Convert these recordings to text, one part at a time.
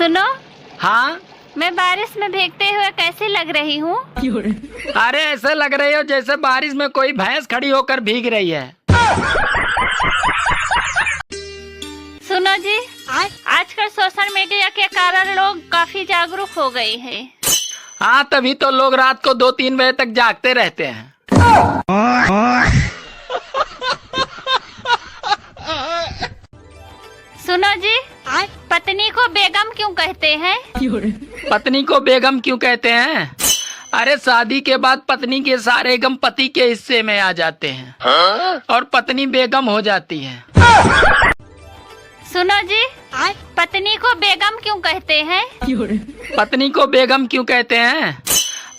सुनो। हाँ, मैं बारिश में भीगते हुए कैसी लग रही हूँ? अरे ऐसे लग रही हो जैसे बारिश में कोई भैंस खड़ी होकर भीग रही है। सुनो जी, आजकल सोशल मीडिया के कारण लोग काफी जागरूक हो गए हैं। हाँ, तभी तो लोग रात को 2-3 बजे तक जागते रहते हैं। सुनो जी, पत्नी को बेगम क्यों कहते हैं? पत्नी को बेगम क्यों कहते हैं? अरे शादी के बाद पत्नी के सारे गम पति के हिस्से में आ जाते हैं और पत्नी बेगम हो जाती है। सुनो जी, पत्नी को बेगम क्यों कहते हैं? पत्नी को बेगम क्यों कहते हैं?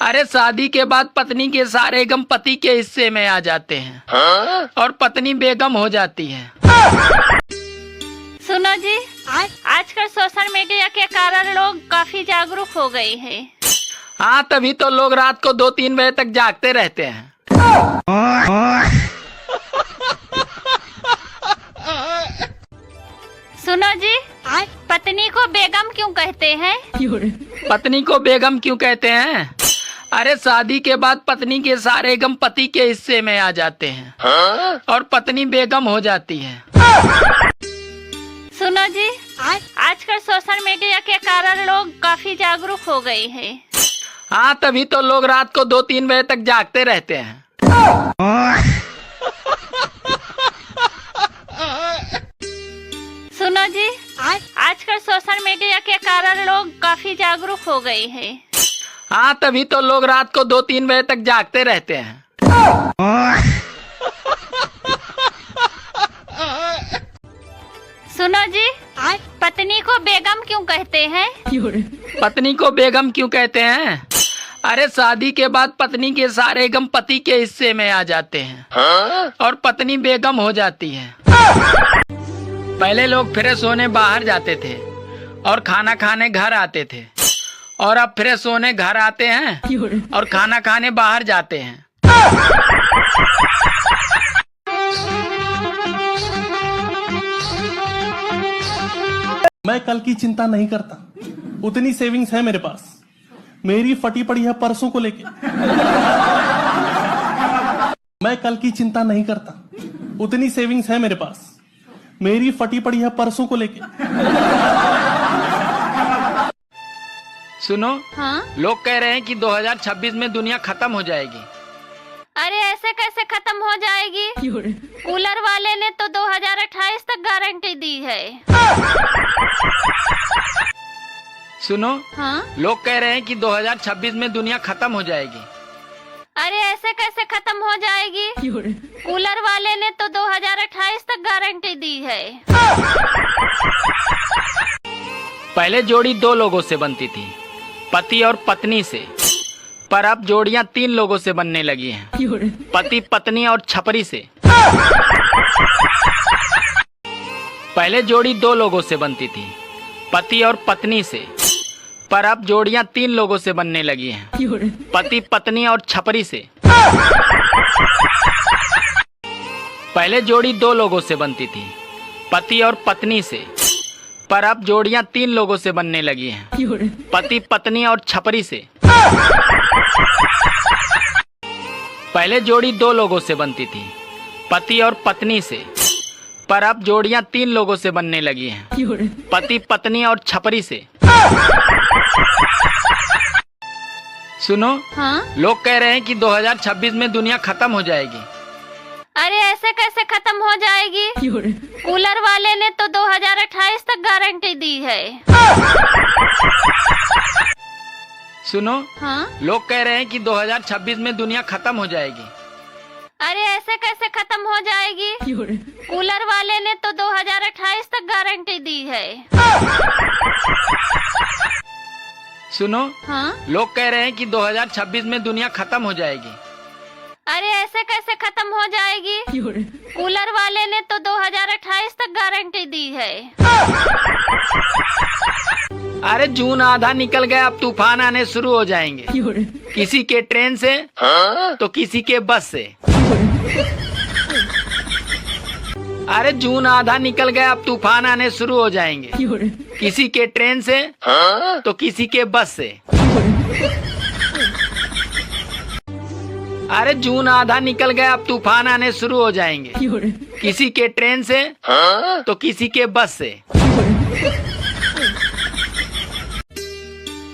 अरे शादी के बाद पत्नी के सारे गम पति के हिस्से में आ जाते हैं और पत्नी बेगम हो जाती है। सुनो जी, आजकल सोशल मीडिया के कारण लोग काफी जागरूक हो गए हैं। हाँ, तभी तो लोग रात को 2-3 बजे तक जागते रहते हैं। सुनो जी, पत्नी को बेगम क्यों कहते हैं? पत्नी को बेगम क्यों कहते हैं? अरे शादी के बाद पत्नी के सारे गम पति के हिस्से में आ जाते हैं और पत्नी बेगम हो जाती है। सुनो जी, आजकल सोशल मीडिया के कारण लोग काफी जागरूक हो गए हैं। हाँ, तभी तो लोग रात को 2-3 बजे तक जागते रहते हैं। सुनो जी, आजकल सोशल मीडिया के कारण लोग काफी जागरूक हो गए हैं। हाँ, तभी तो लोग रात को 2-3 बजे तक जागते रहते हैं। सुनो जी, पत्नी को बेगम क्यों कहते हैं? पत्नी को बेगम क्यों कहते हैं? अरे शादी के बाद पत्नी के सारे गम पति के हिस्से में आ जाते हैं और पत्नी बेगम हो जाती है। पहले लोग फ्रेश होने बाहर जाते थे और खाना खाने घर आते थे, और अब फ्रेश होने घर आते हैं और खाना खाने बाहर जाते हैं। मैं कल की चिंता नहीं करता, उतनी सेविंग्स है मेरे पास। मेरी फटी पड़ी है परसों को लेके। मैं कल की चिंता नहीं करता, उतनी सेविंग्स है मेरे पास। मेरी फटी पड़ी है परसों को लेके। सुनो, हाँ? लोग कह रहे हैं कि 2026 में दुनिया खत्म हो जाएगी। अरे ऐसे कैसे खत्म हो जाएगी? कूलर वाले ने तो 2028 तक गारंटी दी है। सुनो, हाँ? लोग कह रहे हैं कि 2026 में दुनिया खत्म हो जाएगी। अरे ऐसे कैसे खत्म हो जाएगी? कूलर वाले ने तो 2028 तक गारंटी दी है। पहले जोड़ी 2 लोगों से बनती थी, पति और पत्नी से, पर अब जोड़ियां 3 लोगों से बनने लगी हैं, पति पत्नी और छपरी से। पहले जोड़ी 2 लोगों से बनती थी, पति और पत्नी से, पर अब जोड़ियां 3 लोगों से बनने लगी हैं, पति पत्नी और छपरी से। पहले जोड़ी 2 लोगों से बनती थी, पति और पत्नी से, पर अब जोड़ियां 3 लोगों से बनने लगी हैं, पति पत्नी और छपरी से। पहले जोड़ी 2 लोगों से बनती थी, पति और पत्नी से, पर अब जोड़ियां 3 लोगों से बनने लगी हैं, पति पत्नी और छपरी से। सुनो, हाँ? लोग कह रहे हैं कि 2026 में दुनिया खत्म हो जाएगी। अरे ऐसे कैसे खत्म हो जाएगी? कूलर वाले ने तो 2028 तक गारंटी दी है। सुनो, हाँ? लोग कह रहे हैं कि 2026 में दुनिया खत्म हो जाएगी। अरे ऐसे कैसे खत्म हो जाएगी? कूलर वाले ने तो 2028 तक गारंटी दी है। सुनो, हाँ? लोग कह रहे हैं कि 2026 में दुनिया खत्म हो जाएगी। अरे ऐसे कैसे खत्म हो जाएगी? कूलर वाले ने तो 2028 तक गारंटी दी है। अरे जून आधा निकल गया, अब तूफान आने शुरू हो जाएंगे, किसी के ट्रेन से तो किसी के बस से। अरे जून आधा निकल गया, अब तूफान आने शुरू हो जाएंगे। किसी के ट्रेन से तो किसी के बस से। अरे जून आधा निकल गया, अब तूफान आने शुरू हो जाएंगे। किसी के ट्रेन से तो किसी के बस से।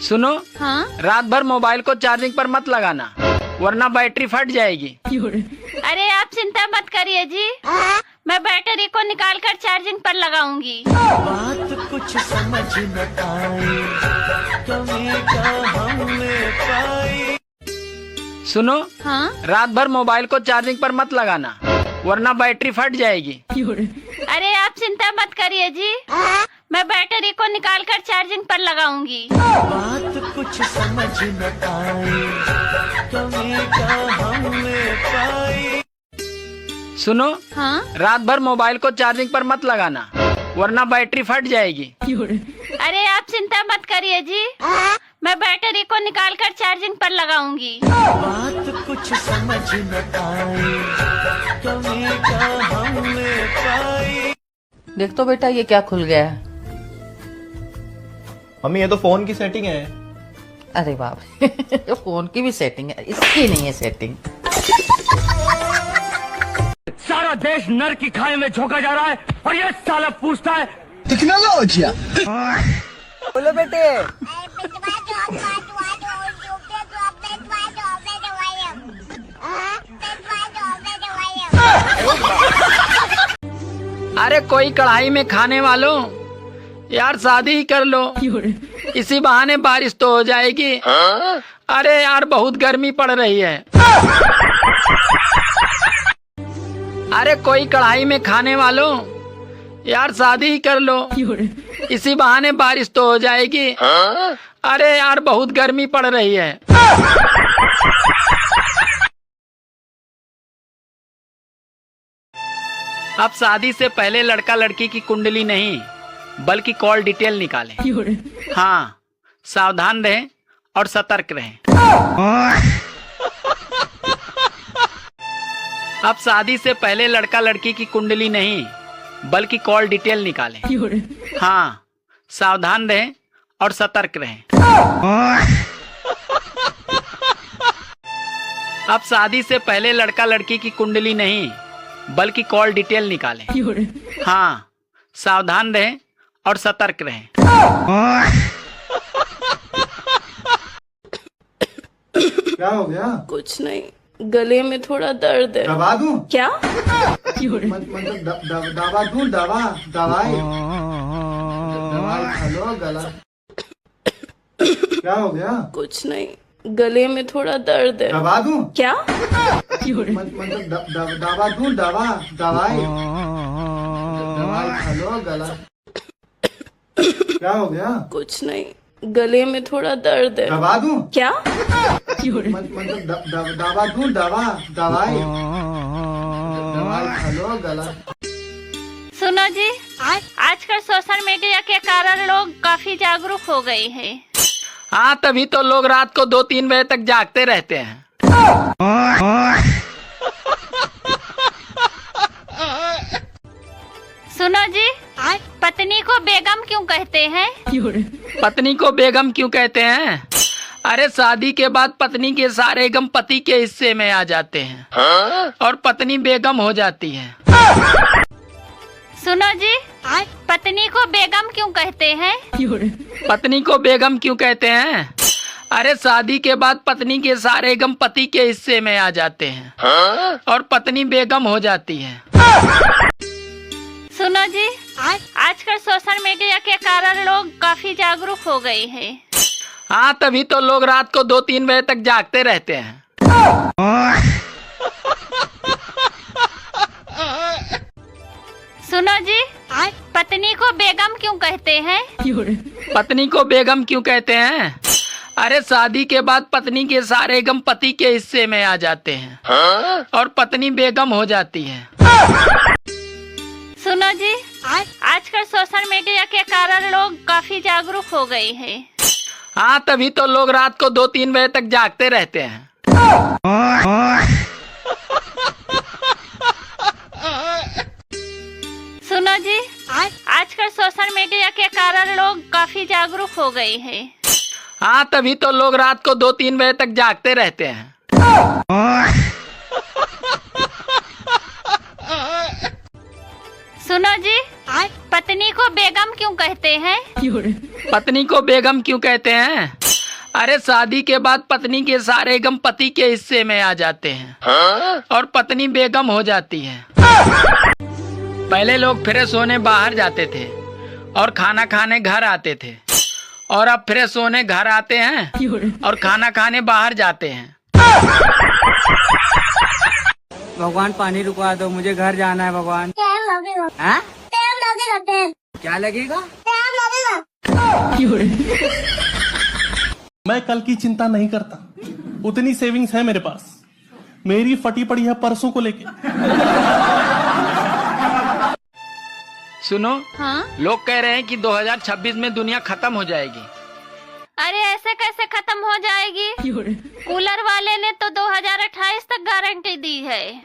सुनो, हाँ? रात भर मोबाइल को चार्जिंग पर मत लगाना, वरना बैटरी फट जाएगी। अरे आप चिंता मत करिए जी, मैं बैटरी को निकाल कर चार्जिंग पर लगाऊंगी। बात कुछ समझ न आई, कमी का हमने पाई। सुनो, हाँ? रात भर मोबाइल को चार्जिंग पर मत लगाना, वरना बैटरी फट जाएगी। अरे आप चिंता मत करिए जी, मैं बैटरी को निकाल कर चार्जिंग पर लगाऊंगी। बात कुछ समझ न आई, कमी का हमने पाई। सुनो, हाँ? रात भर मोबाइल को चार्जिंग पर मत लगाना, वरना बैटरी फट जाएगी। अरे आप चिंता मत करिए जी, मैं बैटरी को निकाल कर चार्जिंग पर लगाऊंगी। बात कुछ समझ न आई, कमी का हमने पाई। देख तो बेटा ये क्या खुल गया है। मम्मी ये तो फोन की सेटिंग है। अरे बाप रे, फोन की भी सेटिंग है, इसकी नहीं है सेटिंग। सारा देश नर की खाई में झोंका जा रहा है और ये साला पूछता है बोलो बेटे। अरे कोई कढ़ाई में खाने वालों, यार शादी ही कर लो, इसी बहाने बारिश तो हो जाएगी। अरे यार बहुत गर्मी पड़ रही है। अरे कोई कढ़ाई में खाने वालों, यार शादी ही कर लो, इसी बहाने बारिश तो हो जाएगी। अरे यार बहुत गर्मी पड़ रही है। अब शादी से पहले लड़का लड़की की कुंडली नहीं बल्कि कॉल डिटेल निकालें। हाँ, सावधान रहें और सतर्क रहें। अब शादी से पहले लड़का लड़की की कुंडली नहीं बल्कि कॉल डिटेल निकालें। हाँ, सावधान रहें और सतर्क रहें। अब शादी से पहले लड़का लड़की की कुंडली नहीं बल्कि कॉल डिटेल निकालें। हाँ, सावधान रहें और सतर्क रहें। क्या हो गया? कुछ नहीं, गले में थोड़ा दर्द है। दवा दूं? क्या? मतलब दवा दूं? दवाई खा लो, गला। क्या हो गया? कुछ नहीं, गले में थोड़ा दर्द है। दवा दूं? क्या? मतलब दवा दूं? दवाई खा लो, गला। क्या हो गया? कुछ नहीं, गले में थोड़ा दर्द है। दवा दूं? क्या? मतलब दवा दूं? दवाई खा लो, गला। सुनो जी, आजकल सोशल मीडिया के कारण लोग काफी जागरूक हो गए हैं। हाँ, तभी तो लोग रात को 2-3 बजे तक जागते रहते हैं। सुनो जी, पत्नी को बेगम क्यों कहते हैं? पत्नी को बेगम क्यों कहते हैं? अरे शादी के बाद पत्नी के सारे गम पति के हिस्से में आ जाते हैं और पत्नी बेगम हो जाती है। सुनो जी, पत्नी को बेगम क्यों कहते हैं? पत्नी को बेगम क्यों कहते हैं? अरे शादी के बाद पत्नी के सारे गम पति के हिस्से में आ जाते हैं और पत्नी बेगम हो जाती है। सुनो जी, आजकल सोशल मीडिया के कारण लोग काफी जागरूक हो गए हैं। हाँ, तभी तो लोग रात को 2-3 बजे तक जागते रहते हैं। सुनो जी, पत्नी को बेगम क्यों कहते हैं? पत्नी को बेगम क्यों कहते हैं? अरे शादी के बाद पत्नी के सारे गम पति के हिस्से में आ जाते हैं और पत्नी बेगम हो जाती है। सुनो जी, आजकल सोशल मीडिया के कारण लोग काफी जागरूक हो गए हैं। हाँ, तभी तो लोग रात को 2-3 बजे तक जागते रहते हैं। मीडिया के कारण लोग काफी जागरूक हो गए हैं। हाँ, तभी तो लोग रात को 2-3 बजे तक जागते रहते हैं। सुनो जी, पत्नी को बेगम क्यों कहते हैं? पत्नी को बेगम क्यों कहते हैं? अरे शादी के बाद पत्नी के सारे गम पति के हिस्से में आ जाते हैं और पत्नी बेगम हो जाती है। पहले लोग फ्रेश होने बाहर जाते थे और खाना खाने घर आते थे, और अब फ्रेश होने घर आते हैं और खाना खाने बाहर जाते हैं। भगवान पानी रुकवा दो, मुझे घर जाना है भगवान। हाँ? क्या लगेगा? मैं कल की चिंता नहीं करता, उतनी सेविंग्स है मेरे पास। मेरी फटी पड़ी है परसों को लेके। सुनो, हाँ? लोग कह रहे हैं कि 2026 में दुनिया खत्म हो जाएगी। अरे ऐसे कैसे खत्म हो जाएगी? कूलर वाले ने तो 2028 तक गारंटी दी है।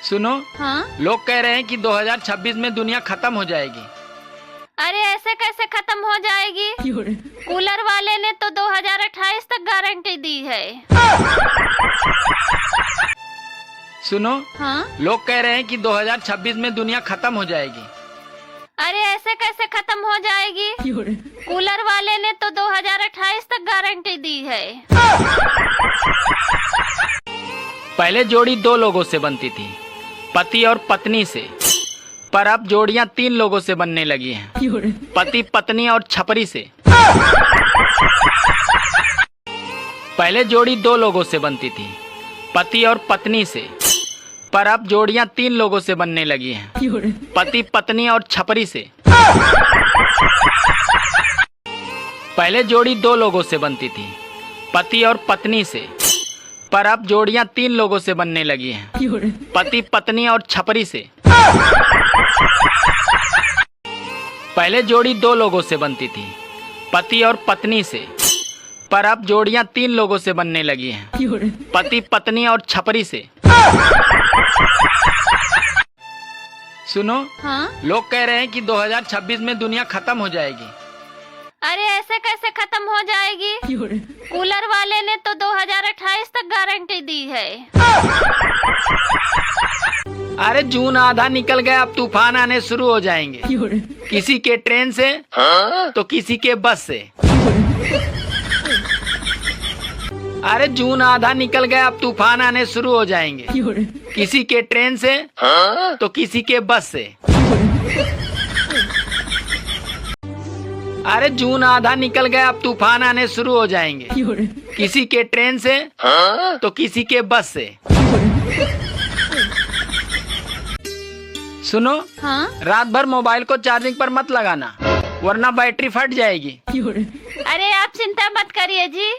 सुनो, हाँ? लोग कह रहे हैं कि 2026 में दुनिया खत्म हो जाएगी। अरे ऐसे कैसे खत्म हो जाएगी? कूलर वाले ने तो 2028 तक गारंटी दी है। सुनो, हाँ? लोग कह रहे हैं कि 2026 में दुनिया खत्म हो जाएगी। अरे ऐसे कैसे खत्म हो जाएगी? कूलर वाले ने तो 2028 तक गारंटी दी है। पहले जोड़ी 2 लोगों से बनती थी, पति और पत्नी से, पर अब जोड़ियां 3 लोगों से बनने लगी हैं, पति, पत्नी और छपरी से। पहले जोड़ी 2 लोगों से बनती थी, पति और पत्नी से, पर अब जोड़ियां 3 लोगों से बनने लगी हैं, पति, पत्नी और छपरी से। पहले जोड़ी 2 लोगों से बनती थी, पति और पत्नी से, पर अब जोड़ियां 3 लोगों से बनने लगी हैं, पति, पत्नी और छपरी से। पहले जोड़ी 2 लोगों से बनती थी, पति और पत्नी से, पर अब जोड़ियां 3 लोगों से बनने लगी हैं, पति, पत्नी और छपरी से। सुनो, हाँ? लोग कह रहे हैं कि 2026 में दुनिया खत्म हो जाएगी। अरे ऐसे कैसे खत्म हो जाएगी? कूलर वाले ने तो 2028 तक गारंटी दी है। अरे जून आधा निकल गया, अब तूफान आने शुरू हो जाएंगे, किसी के ट्रेन से तो किसी के बस से। अरे जून आधा निकल गया, अब तूफान आने शुरू हो जाएंगे, किसी के ट्रेन से तो किसी के बस से। अरे जून आधा निकल गया, अब तूफान आने शुरू हो जाएंगे, किसी के ट्रेन से तो किसी के बस से। सुनो, हाँ? रात भर मोबाइल को चार्जिंग पर मत लगाना, वरना बैटरी फट जाएगी। अरे आप चिंता मत करिए जी,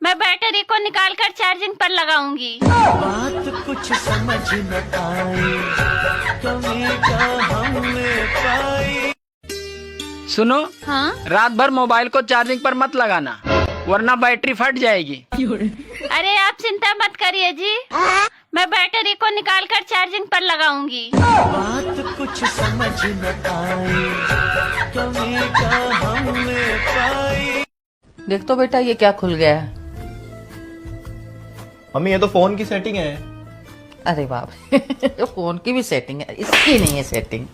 मैं बैटरी को निकाल कर चार्जिंग पर लगाऊंगी। बात कुछ समझ न आई, कमी क्या हमने पाई। सुनो, हाँ? रात भर मोबाइल को चार्जिंग पर मत लगाना, वरना बैटरी फट जाएगी। अरे आप चिंता मत करिए जी, मैं बैटरी को निकाल कर चार्जिंग पर लगाऊंगी। बात कुछ समझ न आई, कमी क्या हमने पाई। देख तो बेटा ये क्या खुल गया है। मम्मी ये तो फोन की सेटिंग है। अरे बाप रे, फोन की भी सेटिंग है, इसकी नहीं है सेटिंग।